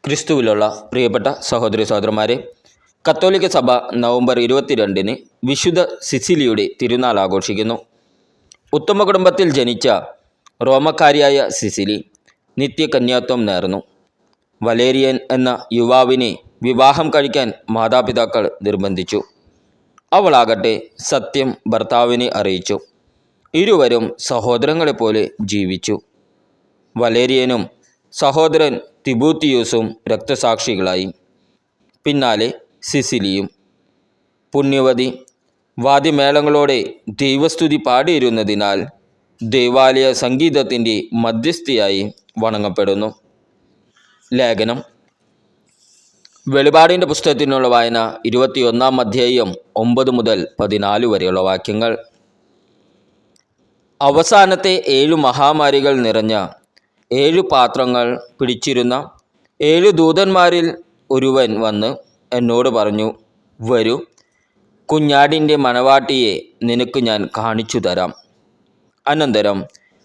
ക്രിസ്തുവിലുള്ള പ്രിയപ്പെട്ട സഹോദരി സഹോദരന്മാരെ, കത്തോലിക്ക സഭ നവംബർ 22 വിശുദ്ധ സിസിലിയുടെ തിരുനാൾ ആഘോഷിക്കുന്നു. ഉത്തമ കുടുംബത്തിൽ ജനിച്ച റോമക്കാരിയായ സിസിലി നിത്യകന്യാത്വം നേർന്നു. വലേരിയൻ എന്ന യുവാവിനെ വിവാഹം കഴിക്കാൻ മാതാപിതാക്കൾ നിർബന്ധിച്ചു. അവളാകട്ടെ സത്യം ഭർത്താവിനെ അറിയിച്ചു. ഇരുവരും സഹോദരങ്ങളെപ്പോലെ ജീവിച്ചു. വലേരിയനും സഹോദരൻ തിബൂത്തിയൂസും രക്തസാക്ഷികളായി. പിന്നാലെ സിസിലിയും. പുണ്യവതി വാദ്യമേളങ്ങളോടെ ദൈവസ്തുതി പാടിയിരുന്നതിനാൽ ദേവാലയ സംഗീതത്തിൻ്റെ മധ്യസ്ഥയായി വണങ്ങപ്പെടുന്നു. ലേഖനം. വെളിപാടിൻ്റെ പുസ്തകത്തിനുള്ള വായന 21 അധ്യായം 9 മുതൽ 14 വരെയുള്ള വാക്യങ്ങൾ. അവസാനത്തെ 7 മഹാമാരികൾ നിറഞ്ഞ 7 പാത്രങ്ങൾ പിടിച്ചിരുന്ന 7 ദൂതന്മാരിൽ ഒരുവൻ വന്ന് എന്നോട് പറഞ്ഞു, വരൂ, കുഞ്ഞാടിൻ്റെ മണവാട്ടിയെ നിനക്ക് ഞാൻ കാണിച്ചു തരാം. അനന്തരം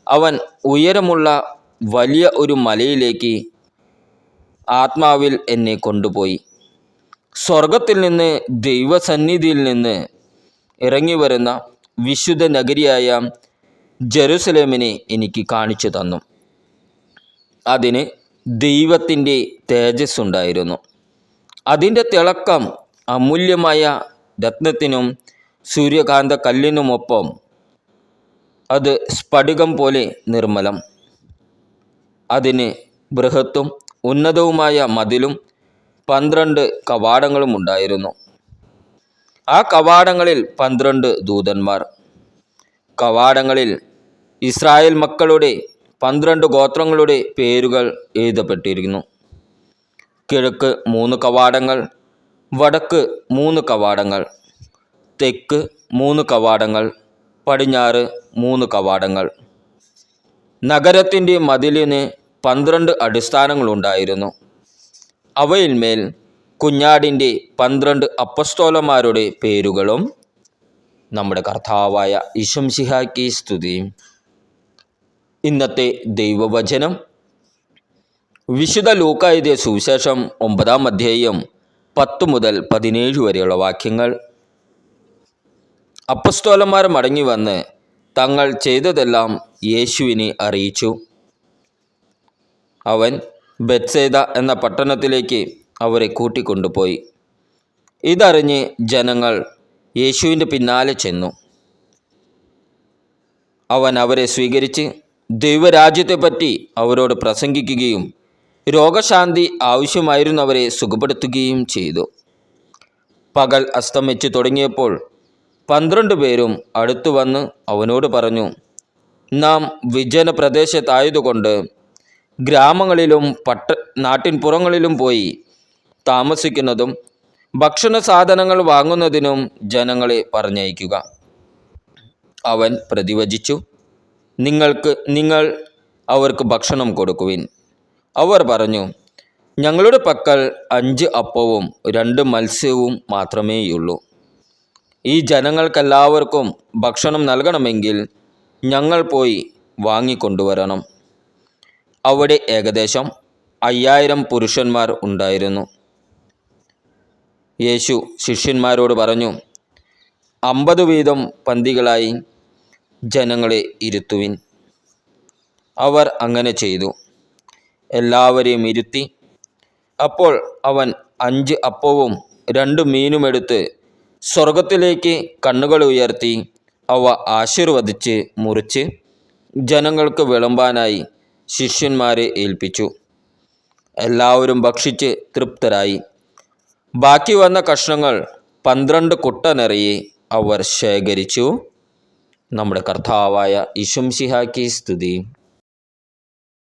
അവൻ ഉയരമുള്ള വലിയ ഒരു മലയിലേക്ക് ആത്മാവിൽ എന്നെ കൊണ്ടുപോയി. സ്വർഗത്തിൽ നിന്ന് ദൈവസന്നിധിയിൽ നിന്ന് ഇറങ്ങി വരുന്ന വിശുദ്ധ നഗരിയായ ജെറുസലേമിനെ എനിക്ക് കാണിച്ചു തന്നു. അതിന് ദൈവത്തിൻ്റെ തേജസ് ഉണ്ടായിരുന്നു. അതിൻ്റെ തിളക്കം അമൂല്യമായ രത്നത്തിനും സൂര്യകാന്ത കല്ലിനുമൊപ്പം അത് സ്ഫടികം പോലെ നിർമ്മലം. അതിന് ബൃഹത്തും ഉന്നതവുമായ മതിലും 12 കവാടങ്ങളും ഉണ്ടായിരുന്നു. ആ കവാടങ്ങളിൽ 12 ദൂതന്മാർ. കവാടങ്ങളിൽ ഇസ്രായേൽ മക്കളുടെ 12 ഗോത്രങ്ങളുടെ പേരുകൾ എഴുതപ്പെട്ടിരിക്കുന്നു. കിഴക്ക് 3 കവാടങ്ങൾ, വടക്ക് 3 കവാടങ്ങൾ, തെക്ക് 3 കവാടങ്ങൾ, പടിഞ്ഞാറ് 3 കവാടങ്ങൾ. നഗരത്തിൻ്റെ മതിലിന് 12 അടിസ്ഥാനങ്ങളുണ്ടായിരുന്നു. അവയിന്മേൽ കുഞ്ഞാടിൻ്റെ 12 അപ്പസ്തോലന്മാരുടെ പേരുകളും. നമ്മുടെ കർത്താവായ ഈശോമിശിഹായ്ക്ക് സ്തുതി. ഇന്നത്തെ ദൈവവചനം വിശുദ്ധ ലൂക്കാ എഴുതിയ സുവിശേഷം 9 അധ്യായം 10 മുതൽ 17 വരെയുള്ള വാക്യങ്ങൾ. അപ്പസ്തോലന്മാർ മടങ്ങി വന്ന് തങ്ങൾ ചെയ്തതെല്ലാം യേശുവിനെ അറിയിച്ചു. അവൻ ബെത്സേദ എന്ന പട്ടണത്തിലേക്ക് അവരെ കൂട്ടിക്കൊണ്ടുപോയി. ഇതറിഞ്ഞ് ജനങ്ങൾ യേശുവിൻ്റെ പിന്നാലെ ചെന്നു. അവൻ അവരെ സ്വീകരിച്ച് ദൈവരാജ്യത്തെപ്പറ്റി അവരോട് പ്രസംഗിക്കുകയും രോഗശാന്തി ആവശ്യമായിരുന്നവരെ സുഖപ്പെടുത്തുകയും ചെയ്തു. പകൽ അസ്തമിച്ച് തുടങ്ങിയപ്പോൾ 12 പേരും അടുത്തു വന്ന് അവനോട് പറഞ്ഞു, നാം വിജന പ്രദേശത്തായതുകൊണ്ട് ഗ്രാമങ്ങളിലും നാട്ടിൻപുറങ്ങളിലും പോയി താമസിക്കുന്നതും ഭക്ഷണ സാധനങ്ങൾ വാങ്ങുന്നതിനും ജനങ്ങളെ പറഞ്ഞയക്കുക. അവൻ പ്രതിവചിച്ചു, നിങ്ങൾ അവർക്ക് ഭക്ഷണം കൊടുക്കുവിൻ. അവർ പറഞ്ഞു, ഞങ്ങളുടെ പക്കൽ 5 അപ്പവും 2 മത്സ്യവും മാത്രമേയുള്ളൂ. ഈ ജനങ്ങൾക്കെല്ലാവർക്കും ഭക്ഷണം നൽകണമെങ്കിൽ ഞങ്ങൾ പോയി വാങ്ങിക്കൊണ്ടുവരണം. അവിടെ ഏകദേശം 5000 പുരുഷന്മാർ ഉണ്ടായിരുന്നു. യേശു ശിഷ്യന്മാരോട് പറഞ്ഞു, 50 വീതം പന്തികളായി ജനങ്ങളെ ഇരുത്തുവിൻ. അവർ അങ്ങനെ ചെയ്തു. എല്ലാവരെയും ഇരുത്തി. അപ്പോൾ അവൻ 5 അപ്പവും 2 മീനും എടുത്ത് സ്വർഗത്തിലേക്ക് കണ്ണുകൾ ഉയർത്തി അവ ആശീർവദിച്ച് മുറിച്ച് ജനങ്ങൾക്ക് വിളമ്പാനായി ശിഷ്യന്മാരെ ഏൽപ്പിച്ചു. എല്ലാവരും ഭക്ഷിച്ച് തൃപ്തരായി. ബാക്കി വന്ന കഷ്ണങ്ങൾ 12 കുട്ട നിറയെ അവർ ശേഖരിച്ചു. നമ്മുടെ കർത്താവായ ഈശോമിശിഹായ്ക്ക് സ്തുതി.